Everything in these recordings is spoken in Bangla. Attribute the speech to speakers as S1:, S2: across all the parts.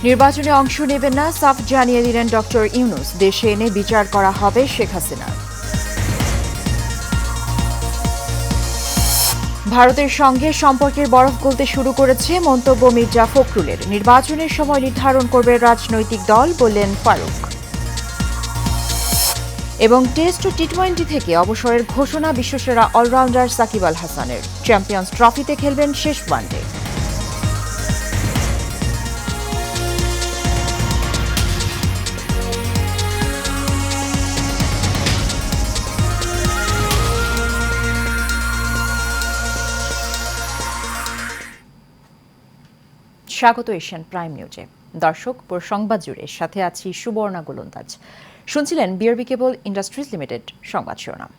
S1: নির্বাচনে অংশ নেবেন না সাফ জানিয়ে দিলেন ডক্টর ইউনূস। দেশে এনে বিচার করা হবে শেখ হাসিনার। ভারতের সঙ্গে সম্পর্কের বরফ গলতে শুরু করেছে মন্তব্য মির্জা ফখরুলের। নির্বাচনের সময় নির্ধারণ করবে রাজনৈতিক দল বললেন ফারুক। এবং টেস্ট ও টি-20 থেকে অবসরের ঘোষণা বিশ্বসেরা অলরাউন্ডার সাকিব আল হাসানের। চ্যাম্পিয়ন্স ট্রফিতে খেলবেন শেষ ওয়ানডে। স্বাগত এশিয়ান প্রাইম নিউজে। দর্শক, পুরো সংবাদ জুড়ে সাথে আছি সুবর্ণা গোলন্দাজ। শুনছিলেন বিআরবি কেবল ইন্ডাস্ট্রিজ লিমিটেড সংবাদ শিরোনাম।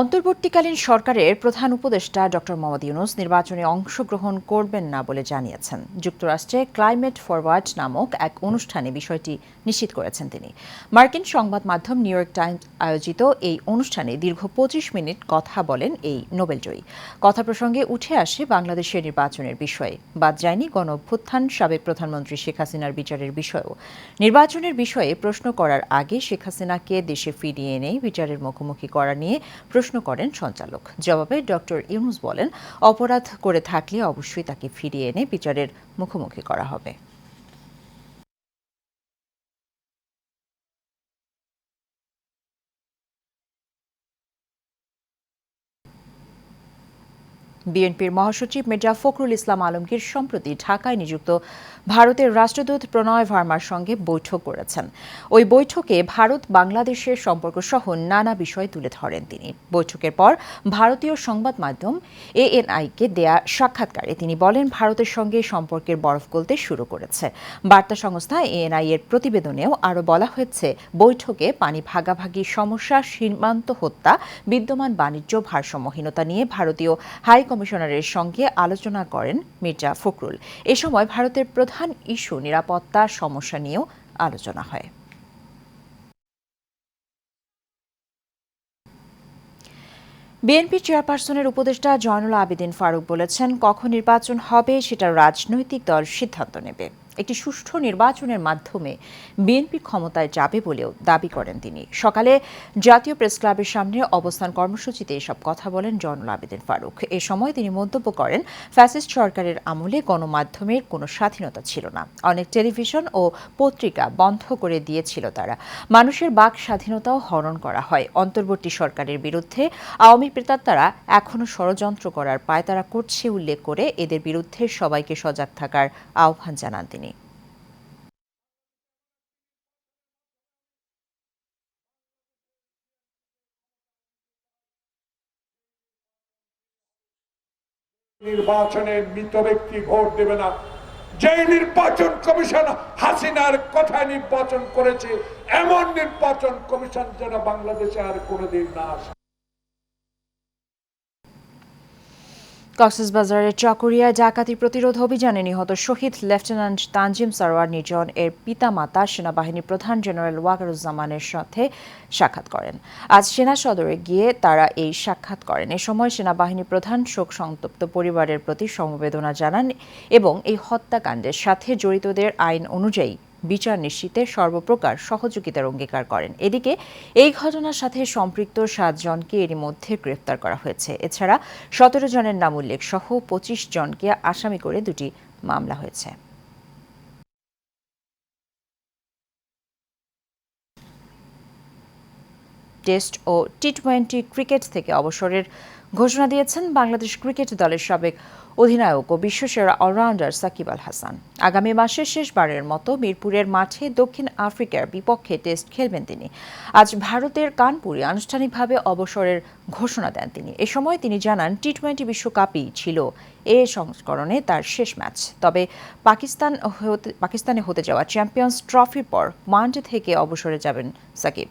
S1: অন্তর্বর্তীকালীন সরকারের প্রধান উপদেষ্টা ডক্টর মোহাম্মদ ইউনূস নির্বাচনে অংশগ্রহণ করবেন না বলে জানিয়েছেন। যুক্তরাষ্ট্রে ক্লাইমেট ফরওয়ার্ড নামক এক অনুষ্ঠানে বিষয়টি নিশ্চিত করেছেন তিনি। মার্কিন সংবাদ মাধ্যম নিউ ইয়র্ক টাইমস আয়োজিত এই অনুষ্ঠানে দীর্ঘ 25 মিনিট কথা বলেন এই নোবেলজয়ী। কথা প্রসঙ্গে উঠে আসে বাংলাদেশের নির্বাচনের বিষয়ে। বাদ যায়নি গণঅভ্যুত্থান, সাবেক প্রধানমন্ত্রী শেখ হাসিনার বিচারের বিষয়েও। নির্বাচনের বিষয়ে প্রশ্ন করার আগে শেখ হাসিনাকে দেশে ফিরিয়ে এনে বিচারের মুখোমুখি করা নিয়ে প্রশ্ন করেন সঞ্চালক। জবাবে ডক্টর ইউনূস বলেন, অপরাধ করে থাকলে অবশ্যই তাকে ফিরিয়ে এনে বিচারের মুখোমুখি করা হবে। বিএনপির মহাসচিব মির্জা ফখরুল ইসলাম আলমগীর সম্প্রতি ঢাকায় নিযুক্ত ভারতের রাষ্ট্রদূত প্রণয় ভার্মার সঙ্গে বৈঠক করেছেন। ওই বৈঠকে ভারত বাংলাদেশের সম্পর্ক সহ নানা বিষয় তুলে ধরেন তিনি। বৈঠকের পর ভারতীয় সংবাদ মাধ্যম এএনআইকে দেয়া সাক্ষাৎকারে তিনি বলেন, ভারতের সঙ্গে সম্পর্কের বরফ গলতে শুরু করেছে। বার্তা সংস্থা এএনআই এর প্রতিবেদনেও আরও বলা হয়েছে, বৈঠকে পানি ভাগাভাগি সমস্যা, সীমান্ত হত্যা, বিদ্যমান বাণিজ্য ভারসাম্যহীনতা নিয়ে ভারতীয় হাই কমিশনারের সঙ্গে আলোচনা করেন মির্জা ফখরুল। এ সময় ভারতের প্রধান ইস্যু নিরাপত্তা সমস্যা নিয়েও আলোচনা হয়। বিএনপি চেয়ারপারসনের উপদেষ্টা জয়নুল আবেদিন ফারুক বলেছেন, কখন নির্বাচন হবে সেটা রাজনৈতিক দল সিদ্ধান্ত নেবে। একটি সুষ্ঠু নির্বাচনের মাধ্যমে বিএনপি ক্ষমতায় যাবে বলেও দাবি করেন তিনি। সকালে জাতীয় প্রেস ক্লাবের সামনে অবস্থান কর্মসূচিতে এসব কথা বলেন জয়নুল আবেদিন ফারুক। এ সময় তিনি মন্তব্য করেন, ফ্যাসিস্ট সরকারের আমলে গণমাধ্যমের কোনো স্বাধীনতা ছিল না। অনেক টেলিভিশন ও পত্রিকা বন্ধ করে দিয়েছিল তারা। মানুষের বাক স্বাধীনতাও হরণ করা হয়। অন্তর্বর্তী সরকারের বিরুদ্ধে আওয়ামী প্রেতাত্মারা এখনও ষড়যন্ত্র করার পায়তারা করছে উল্লেখ করে এদের বিরুদ্ধে সবাইকে সজাগ থাকার আহ্বান জানান তিনি।
S2: নির্বাচনে মৃত ব্যক্তি ভোট দেবে না। যে নির্বাচন কমিশন হাসিনার কথায় নির্বাচন করেছে, এমন নির্বাচন কমিশন যেন বাংলাদেশে আর কোনোদিন না আসে।
S1: কক্সবাজারের চকরিয়ায় ডাকাতি প্রতিরোধ অভিযানে নিহত শহীদ লেফটেন্যান্ট তানজিম সারোয়ার নির্জন এর পিতামাতা সেনাবাহিনীর প্রধান জেনারেল ওয়াকারুজ্জামানের সাথে সাক্ষাৎ করেন। আজ সেনা সদরে গিয়ে তারা এই সাক্ষাৎ করেন। এ সময় সেনাবাহিনী প্রধান শোক সন্তপ্ত পরিবারের প্রতি সমবেদনা জানান এবং এই হত্যাকাণ্ডের সাথে জড়িতদের আইন অনুযায়ী বিচার নিশ্চিতে সর্বপ্রকার সহযোগিতার অঙ্গীকার করেন। এদিকে এই ঘটনার সাথে সম্পৃক্ত 7 জনকে এরই মধ্যে গ্রেফতার করা হয়েছে। এছাড়া 17 জনের নাম উল্লেখ সহ 25 জনকে আসামি করে 2টি মামলা হয়েছে। টেস্ট ও টি-20 ক্রিকেট থেকে অবসরের ঘোষণা দিয়েছেন বাংলাদেশ ক্রিকেট দলের সাবেক অধিনায়ক ও বিশ্বসেরা অলরাউন্ডার সাকিব আল হাসান। আগামী মাসে শেষবারের মতো মিরপুরের মাঠে দক্ষিণ আফ্রিকার বিপক্ষে টেস্ট খেলবেন তিনি। আজ ভারতের কানপুরে আনুষ্ঠানিকভাবে অবসরের ঘোষণা দেন তিনি। এ সময় তিনি জানান, টি-20 বিশ্বকাপই ছিল এ সংস্করণে তার শেষ ম্যাচ। তবে পাকিস্তানে হতে যাওয়া চ্যাম্পিয়ন্স ট্রফির পর ওয়ানডে থেকে অবসরে যাবেন সাকিব।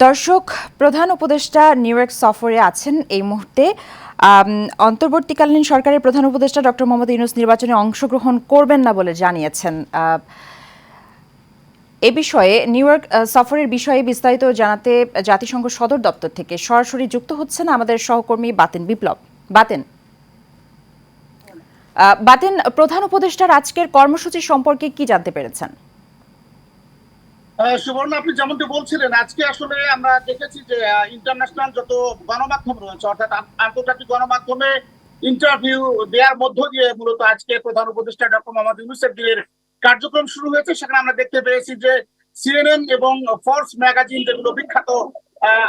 S1: দর্শক, প্রধান উপদেষ্টা নিউ ইয়র্ক সফরে আছেন এই মুহূর্তে। অন্তর্বর্তীকালীন সরকারের প্রধান উপদেষ্টা ডক্টর মোহাম্মদ ইউনূস নির্বাচনে অংশগ্রহণ করবেন না বলে জানিয়েছেন। এ বিষয়ে নিউ ইয়র্ক সফরের বিষয়ে বিস্তারিত জানাতে জাতিসংঘ সদর দপ্তর থেকে সরাসরি যুক্ত হচ্ছেন আমাদের সহকর্মী বাতেন বিপ্লব। বাতেন, প্রধান উপদেষ্টার আজকের কর্মসূচি সম্পর্কে কি জানতে পেরেছেন?
S3: সুবর্ণ, আপনি যেমনটি বলছিলেন, আজকে আসলে আমরা দেখেছি যে ইন্টারন্যাশনাল যত গণমাধ্যম রয়েছে, অর্থাৎ আন্তর্জাতিক গণমাধ্যমে ইন্টারভিউ দেওয়ার মধ্য দিয়ে মূলত আজকে প্রধান উপদেষ্টা ডক্টর মোহাম্মদ ইউনূসের দিনের কার্যক্রম শুরু হয়েছে। সেখানে আমরা দেখতে পেয়েছি যে সিএনএন এবং ফোর্বস ম্যাগাজিন, যেগুলো বিখ্যাত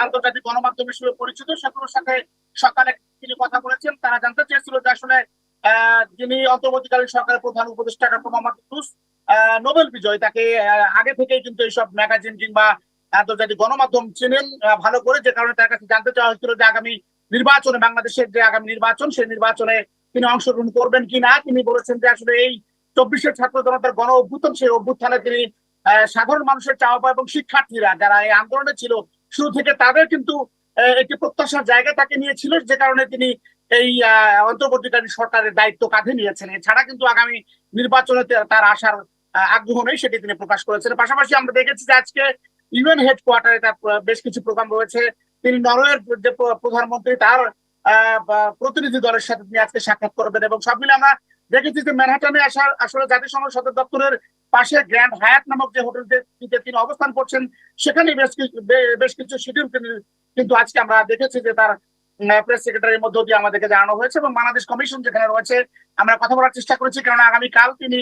S3: আন্তর্জাতিক গণমাধ্যম হিসেবে পরিচিত, সেগুলোর সাথে সকালে তিনি কথা বলেছেন। তারা জানতে চেয়েছিল যে আসলে যিনি অন্তর্বর্তীকালীন সরকারের প্রধান উপদেষ্টা ডক্টর মোহাম্মদ ইউনূস নোবেল বিজয়, তাকে আগে থেকেই কিন্তু এইসব ম্যাগাজিন কিংবা আন্তর্জাতিক গণমাধ্যম চেনেন ভালো করে, যে কারণে তার কাছে জানতে চাওয়া হয়েছিল যে আগামী নির্বাচনে, বাংলাদেশের যে আগামী নির্বাচন, সেই নির্বাচনে তিনি অংশগ্রহণ করবেন কিনা। তিনি বলেছেন যে আসলে এই 24-এর ছাত্র জনতার গণ অভ্যুত্থান, সেই অভ্যুত্থানে তিনি সাধারণ মানুষের চাওয়া পাওয়া এবং শিক্ষার্থীরা যারা এই আন্দোলনে ছিল শুরু থেকে, তাদের কিন্তু একটি প্রত্যাশার জায়গা তাকে নিয়েছিল, যে কারণে তিনি এই অন্তর্বর্তীকালীন সরকারের দায়িত্ব কাঁধে নিয়েছেন। এছাড়া কিন্তু আগামী নির্বাচনে তার আসার আগ্রহ নেই, সেটি তিনি প্রকাশ করেছেন। পাশাপাশি আমরা দেখেছি যে আজকে ইউএন হেডকোয়ার্টারে তার বেশ কিছু প্রোগ্রাম রয়েছে। তিনি নরওয়ের যে প্রধানমন্ত্রী, তার প্রতিনিধি দলের সাথে তিনি আজকে সাক্ষাৎ করবেন। এবং সব মিলে আমরা দেখেছি যে ম্যানহাটনে আসার আসলে জাতিসংঘ সদর দপ্তরের পাশে গ্র্যান্ড হায়াত নামক যে হোটেলটিতে তিনি অবস্থান করছেন, সেখানে বেশ কিছু শিডিউল কিন্তু আজকে আমরা দেখেছি যে তার প্রেস সেক্রেটারির মধ্য দিয়ে আমাদেরকে জানানো হয়েছে। এবং বাংলাদেশ কমিশন যেখানে রয়েছে, আমরা কথা বলার চেষ্টা করেছি, কারণ আগামীকাল তিনি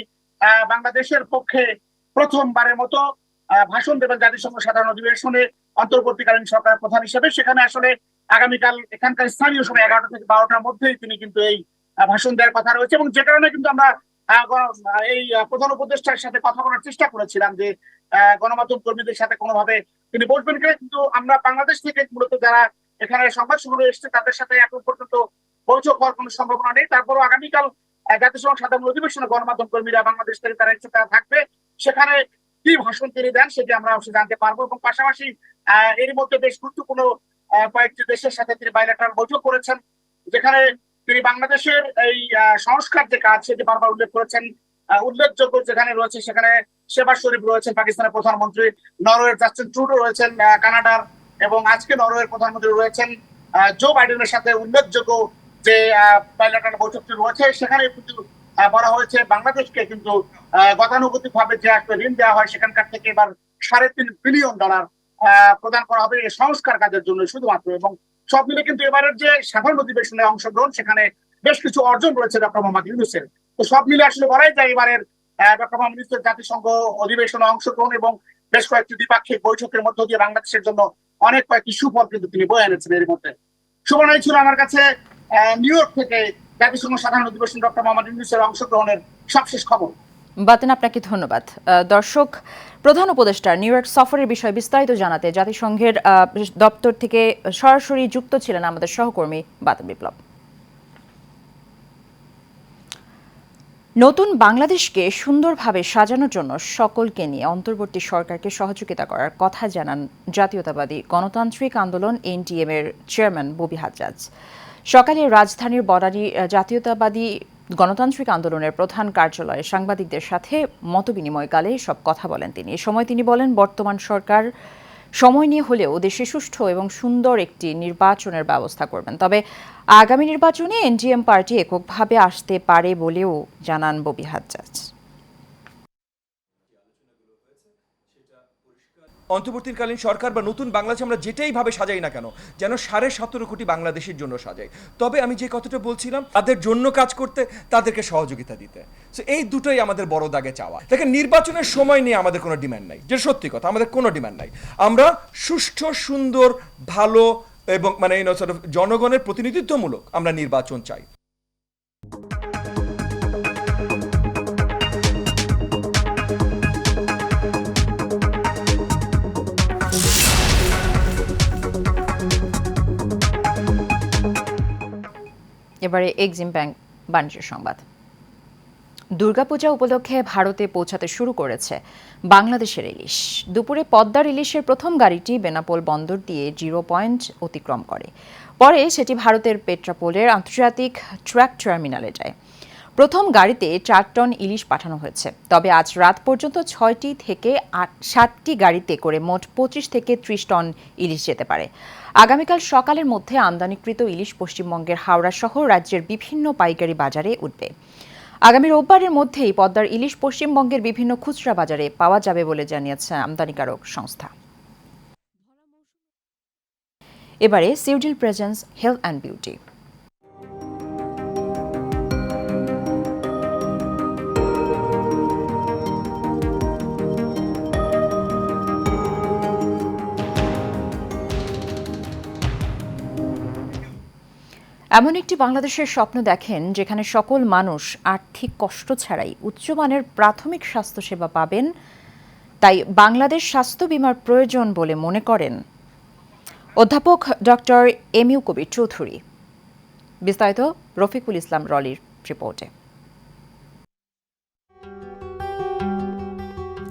S3: বাংলাদেশের পক্ষে প্রথমবারের মতো ভাষণ দেবেন জাতিসংঘ সাধারণ অধিবেশনে অন্তর্বর্তীকালীন সরকারের প্রধান হিসেবে। সেখানে আসলে আগামীকাল এখানকার স্থানীয় সময় 11টা থেকে 12টার মধ্যেই তিনি কিন্তু এই ভাষণ দেওয়ার কথা রয়েছে। এবং যে কারণে কিন্তু আমরা এই প্রধান উপদেষ্টার সাথে কথা বলার চেষ্টা করেছিলাম যে গণমাধ্যম কর্মীদের সাথে কোনোভাবে তিনি বসবেন কিনা, কিন্তু আমরা বাংলাদেশ থেকে মূলত যারা এখানে সংবাদ সংগ্রহে এসেছে তাদের সাথে এখন পর্যন্ত বৈঠক হওয়ার কোনো সম্ভাবনা নেই। তারপরও আগামীকাল জাতিসংঘ সাধারণ অধিবেশনে গণমাধ্যম কর্মীরা বাংলাদেশ থেকে তারা থাকবে, সেখানে কি ভাষণ তিনি দেন সেটি আমরা অবশ্যই জানতে পারবো। এবং পাশাপাশি এর মধ্যে বেশ গুরুত্বপূর্ণ কয়েকটি দেশের সাথে তিনি বাইলেটারাল বৈঠক করেছেন, যেখানে তিনি বাংলাদেশের এই সংস্কার যে কাজ সেটি বারবার উল্লেখ করেছেন। উল্লেখযোগ্য যেখানে রয়েছে সেখানে শেহবাজ শরীফ রয়েছেন, পাকিস্তানের প্রধানমন্ত্রী, নরওয়ের জাস্টিন ট্রুডো রয়েছেন, কানাডার, এবং আজকে নরওয়ের প্রধানমন্ত্রী রয়েছেন জো বাইডেনের সাথে উল্লেখযোগ্য যে বাইলেটারাল বৈঠকটি রয়েছে। সেখানে কিন্তু বলা হয়েছে বাংলাদেশকে কিন্তু গতানুগতিক ভাবে যে একটা ঋণ দেওয়া হয়, সেখানকার থেকে এবার $3.5 বিলিয়ন প্রদান করা হবে এই সংস্কার কাজের জন্য শুধুমাত্র। এবং সব মিলে কিন্তু এবারের যে সাধারণ অধিবেশনে অংশগ্রহণ, সেখানে বেশ কিছু অর্জন রয়েছে ডক্টর মোহাম্মদ ইউনূসের। তো সব মিলে আসলে বলাই যায় এবারের ডক্টর মোহাম্মদ ইউনূসের জাতিসংঘ অধিবেশনে অংশগ্রহণ এবং বেশ কয়েকটি দ্বিপাক্ষিক বৈঠকের মধ্য দিয়ে বাংলাদেশের জন্য অনেক কয়েকটি সুফল কিন্তু তিনি বয়ে এনেছেন। এর মধ্যে সুবর্ণ ছিল আমার কাছে নিউ ইয়র্ক থেকে জাতিসংঘ সাধারণ অধিবেশন ডক্টর মোহাম্মদ ইউনূসের অংশগ্রহণের সবশেষ খবর।
S1: বাতেন, আপনাকে ধন্যবাদ। দর্শক, প্রধান উপদেষ্টার নিউ ইয়র্ক সফরের বিষয়ে বিস্তারিত জানাতে জাতিসংঘের দপ্তর থেকে সরাসরি যুক্ত ছিলেন আমাদের সহকর্মী বাতেন বিপ্লব। নতুন বাংলাদেশকে সুন্দরভাবে সাজানোর জন্য সকলকে নিয়ে অন্তর্বর্তী সরকারকে সহযোগিতা করার কথা জানান জাতীয়তাবাদী গণতান্ত্রিক আন্দোলন এনটিএম এর চেয়ারম্যান ববি হাজ্জাজ। সকালে রাজধানীর বনানী জাতীয়তাবাদী গণতান্ত্রিক আন্দোলনের প্রধান কার্যালয়ে সাংবাদিকদের সাথে মতবিনিময়কালে সব কথা বলেন তিনি। এ সময় তিনি বলেন, বর্তমান সরকার সময় নিয়ে হলেও দেশে সুষ্ঠু এবং সুন্দর একটি নির্বাচনের ব্যবস্থা করবেন। তবে আগামী নির্বাচনে এনডিএম পার্টি এককভাবে আসতে পারে বলেও জানান ববি হাজ্জাজ।
S4: অন্তর্বর্তীকালীন সরকার বা নতুন বাংলাদেশ আমরা যেটাই ভাবে সাজাই না কেন, যেন 17.5 কোটি বাংলাদেশের জন্য সাজাই। তবে আমি যে কথাটা বলছিলাম, তাদের জন্য কাজ করতে, তাদেরকে সহযোগিতা দিতে, এই দুটোই আমাদের বড় দাগে চাওয়া। দেখেন, নির্বাচনের সময় নিয়ে আমাদের কোনো ডিমান্ড নাই, যে সত্যি কথা, আমাদের কোনো ডিমান্ড নাই। আমরা সুষ্ঠু, সুন্দর, ভালো এবং মানে জনগণের প্রতিনিধিত্বমূলক আমরা নির্বাচন চাই।
S1: এবারে এক্সিম ব্যাংক বাণিজ্য সংবাদ। দুর্গাপূজা উপলক্ষে ভারতে পৌঁছাতে শুরু করেছে বাংলাদেশের ইলিশ। দুপুরে পদ্মার ইলিশের প্রথম গাড়িটি বেনাপোল বন্দর দিয়ে 0 পয়েন্ট অতিক্রম করে। পরে সেটি ভারতের পেট্রাপোলের আন্তর্জাতিক ট্রাক টার্মিনালে যায়। প্রথম গাড়িতে 4 টন ইলিশ পাঠানো হয়েছে। তবে আজ রাত পর্যন্ত 6টি থেকে 7টি গাড়িতে করে মোট 25 থেকে 30 টন ইলিশ যেতে পারে। আগামীকাল সকালের মধ্যে আমদানিকৃত ইলিশ পশ্চিমবঙ্গের হাওড়া সহ রাজ্যের বিভিন্ন পাইকারি বাজারে উঠবে। আগামী রোববারের মধ্যেই পদ্মার ইলিশ পশ্চিমবঙ্গের বিভিন্ন খুচরা বাজারে পাওয়া যাবে বলে জানিয়েছে আমদানিকারক সংস্থা। এবারে সিউডিল প্রেজেন্স হেলথ অ্যান্ড বিউটি। এমন একটি বাংলাদেশের স্বপ্ন দেখেন যেখানে সকল মানুষ আর্থিক কষ্ট ছাড়াই উচ্চমানের প্রাথমিক স্বাস্থ্যসেবা পাবেন। তাই বাংলাদেশ স্বাস্থ্য বীমার প্রয়োজন বলে মনে করেন অধ্যাপক ডক্টর এমইউ কবির চৌধুরী। বিস্তারিত রফিকুল ইসলাম রলির রিপোর্টে।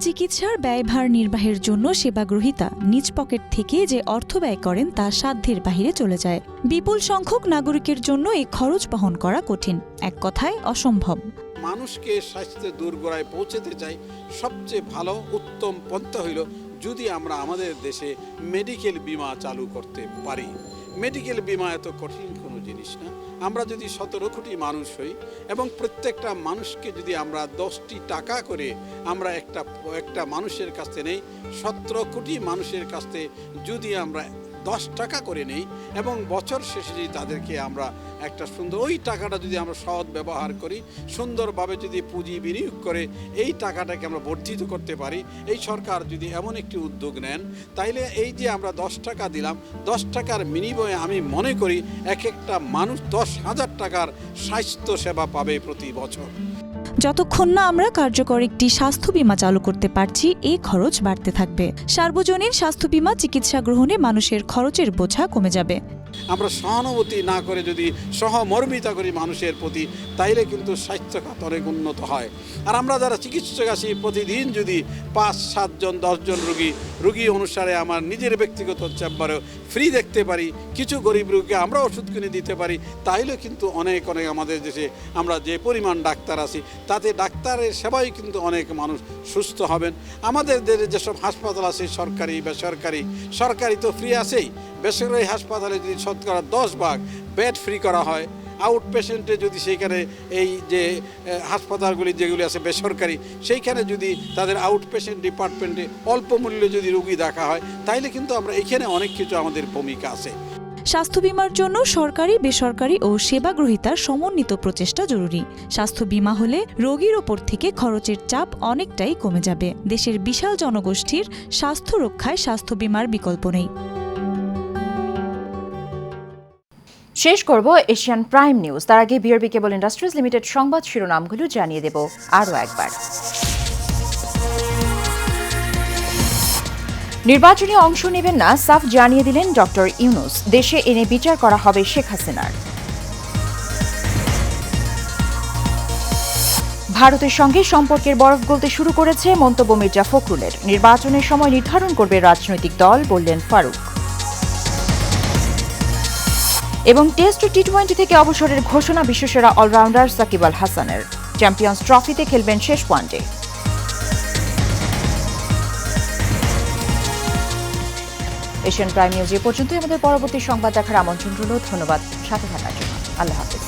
S5: চিকিৎসার ব্যয়ভার নির্বাহের জন্য সেবাগ্রহীতা নিজ পকেট থেকে যে অর্থ ব্যয় করেন তা সাধ্যের বাহিরে চলে যায়। বিপুল সংখ্যক নাগরিকের জন্য এই খরচ বহন করা কঠিন, এক কথায় অসম্ভব।
S6: মানুষকে স্বাস্থ্যের দোরগোড়ায় পৌঁছতে চাই, সবচেয়ে ভালো উত্তম পন্থা হইল যদি আমরা আমাদের দেশে মেডিকেল বীমা চালু করতে পারি। মেডিকেল বীমা এত কঠিন কোনো জিনিস না। আমরা যদি 17 কোটি মানুষ হই এবং প্রত্যেকটা মানুষকে যদি আমরা 10টি টাকা করে আমরা একটা মানুষের কাছ থেকে নেই, 17 কোটি মানুষের কাছ থেকে যদি আমরা 10 টাকা করে নেই এবং বছর শেষে যদি তাদেরকে আমরা একটা সুন্দর ওই টাকাটা যদি আমরা সৎ ব্যবহার করি, সুন্দরভাবে যদি পুঁজি বিনিয়োগ করে এই টাকাটাকে আমরা বর্ধিত করতে পারি, এই সরকার যদি এমন একটি উদ্যোগ নেন, তাইলে এই যে আমরা 10 টাকা দিলাম, 10 টাকার বিনিময়ে আমি মনে করি একটা মানুষ 10,000 টাকার স্বাস্থ্য সেবা পাবে প্রতি বছর।
S5: যতক্ষণ না আমরা কার্যকর একটি স্বাস্থ্য বীমা চালু করতে পারছি, এই খরচ বাড়তে থাকবে। সার্বজনীন স্বাস্থ্য বীমা চিকিৎসা গ্রহণে মানুষের খরচের বোঝা কমে যাবে।
S6: আমরা সহানুভূতি না করে যদি সহমর্মিতা করি মানুষের প্রতি, তাইলে কিন্তু স্বাস্থ্য খাত অনেক উন্নত হয়। আর আমরা যারা চিকিৎসক আছি, প্রতিদিন যদি 5-7 জন 10 জন রুগী অনুসারে আমার নিজের ব্যক্তিগত চেম্বারে ফ্রি দেখতে পারি, কিছু গরিব রোগীকে আমরা ওষুধ কিনে দিতে পারি, তাইলে কিন্তু অনেক আমাদের দেশে আমরা যে পরিমাণ ডাক্তার আছি তাতে ডাক্তারের সেবাই কিন্তু অনেক মানুষ সুস্থ হবেন। আমাদের যেসব হাসপাতাল আছে সরকারি বেসরকারি, সরকারি তো ফ্রি আছেই, বেসরকারি হাসপাতালে যদি 10% বেড ফ্রি করা হয়, আউট পেশেন্টে যদি সেইখানে এই যে হাসপাতালগুলি যেগুলি আছে বেসরকারি, সেইখানে যদি তাদের আউট পেশেন্ট ডিপার্টমেন্টে অল্প মূল্যে যদি রোগী দেখা হয়, তাইলে কিন্তু আমরা এখানে অনেক কিছু আমাদের ভূমিকা আছে।
S5: স্বাস্থ্য বীমার জন্য সরকারি, বেসরকারি ও সেবাগ্রহীতার সমন্বিত প্রচেষ্টা জরুরি। স্বাস্থ্য বীমা হলে রোগীর ওপর থেকে খরচের চাপ অনেকটাই কমে যাবে। দেশের বিশাল জনগোষ্ঠীর স্বাস্থ্য রক্ষায় স্বাস্থ্য বীমার বিকল্প নেই।
S1: শেষ করব এশিয়ান প্রাইম নিউজ। তার আগে বিআরবি কেবল ইন্ডাস্ট্রিজ লিমিটেড সংবাদ শিরোনামগুলো জানিয়ে দেব আরও একবার। নির্বাচনে অংশ নেবেন না, সাফ জানিয়ে দিলেন ডক্টর ইউনূস। দেশে এনে বিচার করা হবে শেখ হাসিনার। ভারতের সঙ্গে সম্পর্কের বরফ গলতে শুরু করেছে, মন্তব্য মির্জা ফখরুলের। নির্বাচনের সময় নির্ধারণ করবে রাজনৈতিক দল, বললেন ফারুক। এবং টেস্ট ও টি-20 থেকে অবসরের ঘোষণা বিশ্বসেরা অলরাউন্ডার সাকিব আল হাসানের। চ্যাম্পিয়ন্স ট্রফিতে খেলবেন শেষ ওয়ানডে। এশিয়ান প্রাইম নিউজ এ পর্যন্তই। আমাদের পরবর্তী সংবাদ দেখার আমন্ত্রণ রইল। ধন্যবাদ সাথে থাকার জন্য। আল্লাহ হাফেজ।